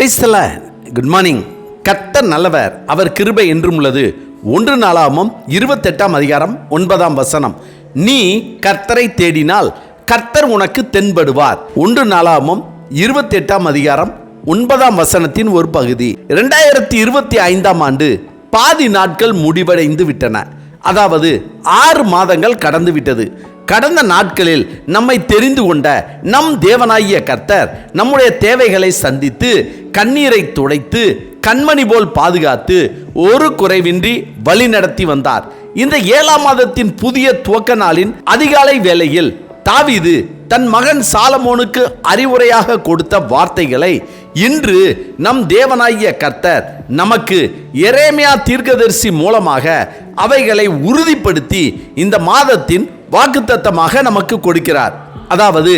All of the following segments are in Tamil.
Praise the Lord. Good morning. கர்த்தர் நல்லவர், அவர் கிருபை என்றும் உள்ளது. 1 நாளாகமம் 28ஆம் அதிகாரம் 9ஆம் வசனம். நீ கர்த்தரை தேடினால் கர்த்தர் உனக்கு தென்படுவார். 1 நாளாகமம் 28ஆம் அதிகாரம் 9ஆம் வசனத்தின் ஒரு பகுதி. 2025ஆம் ஆண்டு பாதி நாட்கள் முடிவடைந்து விட்டன. அதாவது 6 மாதங்கள் கடந்து விட்டது. கடந்த நாட்களில் நம்மை தெரிந்து கொண்ட நம் தேவனாகிய கர்த்தர் நம்முடைய தேவைகளை சந்தித்து, கண்ணீரை துடைத்து, கண்மணி போல் பாதுகாத்து, ஒரு குறைவின்றி வழி நடத்தி வந்தார். இந்த 7ஆம் மாதத்தின் புதிய துவக்க நாளின் அதிகாலை வேளையில் தாவீது தன் மகன் சாலமோனுக்கு அறிவுரையாக கொடுத்த வார்த்தைகளை இன்று நம் தேவனாகிய கர்த்தர் நமக்கு எரேமியா தீர்க்கதரிசி மூலமாக அவைகளை உறுதிப்படுத்தி இந்த மாதத்தின் வாக்குத்தத்தமாக நமக்கு கொடுக்கிறார். அதாவது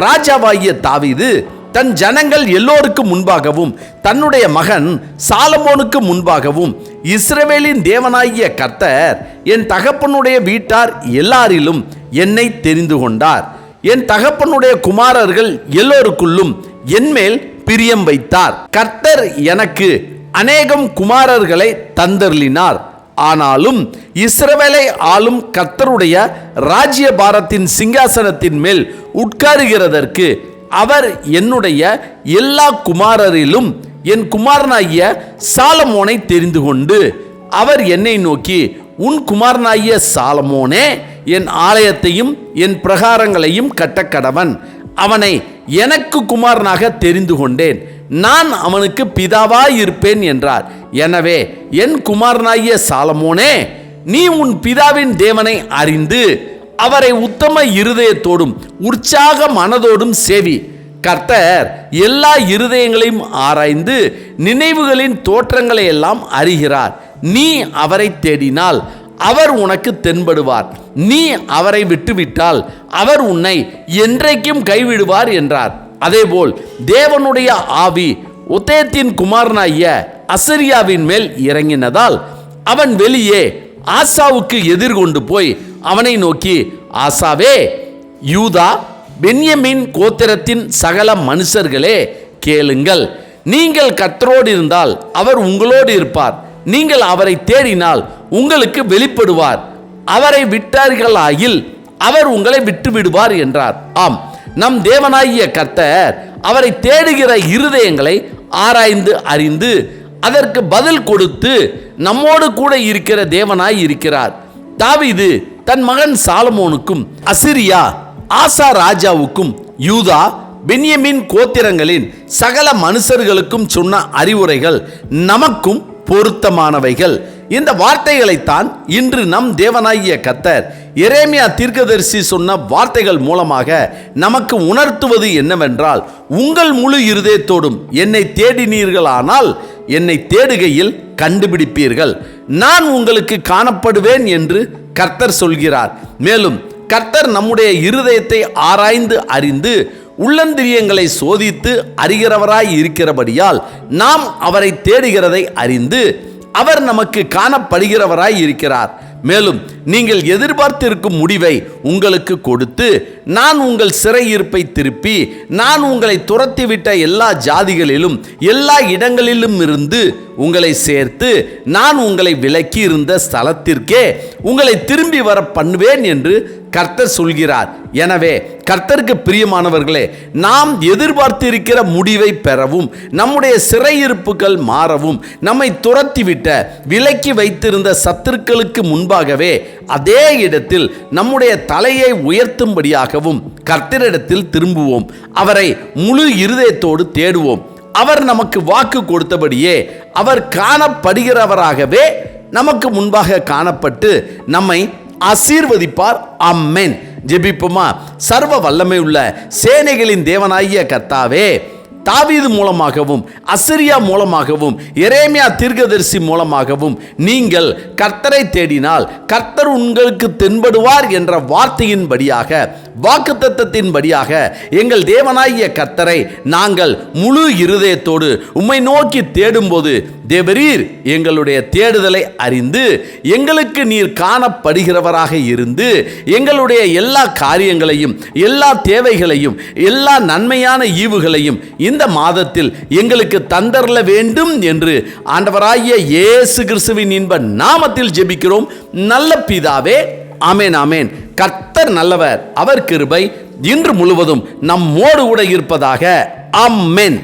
ராஜாவாகிய தாவீது தன் ஜனங்கள் எல்லோருக்கும் முன்பாகவும் தன்னுடைய மகன் சாலமோனுக்கு முன்பாகவும் இஸ்ரவேலின் தேவனாகிய கர்த்தர் என் தகப்பனுடைய வீட்டார் எல்லாரிலும் என்னை தெரிந்து கொண்டார், என் தகப்பனுடைய குமாரர்கள் எல்லோருக்குள்ளும் என்மேல் பிரியம் வைத்தார். கர்த்தர் எனக்கு அநேகம் குமாரர்களை தந்தருளினார். ஆனாலும் இஸ்ரவேலை ஆளும் கர்த்தருடைய ராஜ்ய பாரத்தின் சிங்காசனத்தின் மேல் உட்காருகிறதற்கு அவர் என்னுடைய எல்லா குமாரரிலும் என் குமாரனாகிய சாலமோனை தெரிந்து கொண்டு அவர் என்னை நோக்கி, உன் குமாரனாகிய சாலமோனே என் ஆலயத்தையும் என் பிரகாரங்களையும் கட்டக்கடவன். அவனை எனக்கு குமாரனாக தெரிந்து கொண்டேன், நான் அவனுக்கு பிதாவாய் இருப்பேன் என்றார். எனவே என் குமாரனாகிய சாலமோனே, நீ உன் பிதாவின் தேவனை அறிந்து அவரை உத்தம இருதயத்தோடும் உற்சாக மனதோடும் சேவி. கர்த்தர் எல்லா இருதயங்களையும் ஆராய்ந்து நினைவுகளின் தோற்றங்களை எல்லாம் அறிகிறார். நீ அவரை தேடினால் அவர் உனக்கு தென்படுவார், நீ அவரை விட்டுவிட்டால் அவர் உன்னை என்றைக்கும் கைவிடுவார் என்றார். அதேபோல் தேவனுடைய ஆவி ஒத்தேத்தின் குமாரனாகிய அசரியாவின் மேல் இறங்கினதால் அவன் வெளியே ஆசாவுக்கு எதிர்கொண்டு போய் அவனை நோக்கி, ஆசாவே, யூதா பென்யமீன் கோத்திரத்தின் சகல மனுஷர்களே கேளுங்கள், நீங்கள் கர்த்தரோடு இருந்தால் அவர் உங்களோடு இருப்பார், நீங்கள் அவரை தேடினால் உங்களுக்கு வெளிப்படுவார், அவரை விட்டார்களாயில் அவர் உங்களை விட்டு விடுவார் என்றார். ஆம், நம் தேவனாகிய கர்த்தர் அவரை தேடுகிற இருதயங்களை ஆராய்ந்து அறிந்து அதற்கு பதில் கொடுத்து நம்மோடு கூட இருக்கிற தேவனாய் இருக்கிறார். தாவீது தன் மகன் சாலமோனுக்கும் அசிரியா ஆசா ராஜாவுக்கும் யூதா பென்யமீன் கோத்திரங்களின் சகல மனுஷர்களுக்கும் சொன்ன அறிவுரைகள் நமக்கும் பொருத்தமானவைகள். இந்த வார்த்தைகளைத்தான் இன்று நம் தேவனாகிய கர்த்தர் எரேமியா தீர்க்கதரிசி சொன்ன வார்த்தைகள் மூலமாக நமக்கு உணர்த்துவது என்னவென்றால், உங்கள் முழு இருதயத்தோடும் என்னை தேடினீர்களானால் என்னை தேடுகையில் கண்டுபிடிப்பீர்கள், நான் உங்களுக்கு காணப்படுவேன் என்று கர்த்தர் சொல்கிறார். மேலும் கர்த்தர் நம்முடைய இருதயத்தை ஆராய்ந்து அறிந்து உள்ளந்திரியங்களை சோதித்து அறிகிறவராய் இருக்கிறபடியால் நாம் அவரை தேடுகிறதை அறிந்து அவர் நமக்கு காணப்படுகிறவராய் இருக்கிறார். மேலும் நீங்கள் எதிர்பார்த்திருக்கும் முடிவை உங்களுக்கு கொடுத்து, நான் உங்கள் சிறையிருப்பை திருப்பி, நான் உங்களை துரத்திவிட்ட எல்லா ஜாதிகளிலும் எல்லா இடங்களிலும் இருந்து உங்களை சேர்த்து, நான் உங்களை விலக்கி இருந்த ஸ்தலத்திற்கே உங்களை திரும்பி வர பண்ணுவேன் என்று கர்த்தர் சொல்கிறார். எனவே கர்த்தருக்கு பிரியமானவர்களே, நாம் எதிர்பார்த்திருக்கிற முடிவை பெறவும், நம்முடைய சிறையிருப்புகள் மாறவும், நம்மை துரத்திவிட்ட விலக்கி வைத்திருந்த சத்துருக்களுக்கு முன்பாகவே அதே இடத்தில் நம்முடைய தலையை உயர்த்தும்படியாகவும் கர்த்தரிடத்தில் திரும்புவோம், அவரை முழு இருதயத்தோடு தேடுவோம். அவர் நமக்கு வாக்கு கொடுத்தபடியே அவர் காணப்படுகிறவராகவே நமக்கு முன்பாக காணப்பட்டு நம்மை ஆசீர்வதிப்பார். ஆமென். ஜெபிப்போமா. சர்வ வல்லமை உள்ள சேனைகளின் தேவனாகிய கர்த்தாவே, தாவீது மூலமாகவும் அசிரியா மூலமாகவும் எரேமியா தீர்க்கதரிசி மூலமாகவும் நீங்கள் கர்த்தரை தேடினால் கர்த்தர் உங்களுக்கு தென்படுவார் என்ற வார்த்தையின்படியாக, வாக்குத்தத்தத்தின்படியாக எங்கள் தேவனாகிய கர்த்தரை நாங்கள் முழு இருதயத்தோடு உம்மை நோக்கி தேடும்போது தேவரீர் எங்களுடைய தேடுதலை அறிந்து எங்களுக்கு நீர் காணப்படுகிறவராக இருந்து எங்களுடைய எல்லா காரியங்களையும் எல்லா தேவைகளையும் எல்லா நன்மையான ஈவுகளையும் இந்த இந்த மாதத்தில் எங்களுக்கு தந்தரல வேண்டும் என்று ஆண்டவராகிய இயேசு கிறிஸ்துவின் இன்ப நாமத்தில் ஜெபிக்கிறோம் நல்ல பிதாவே. ஆமென் ஆமென். கர்த்தர் நல்லவர், அவர் கிருபை இன்று முழுவதும் நம்மோடு கூட இருப்பதாக. ஆமென்.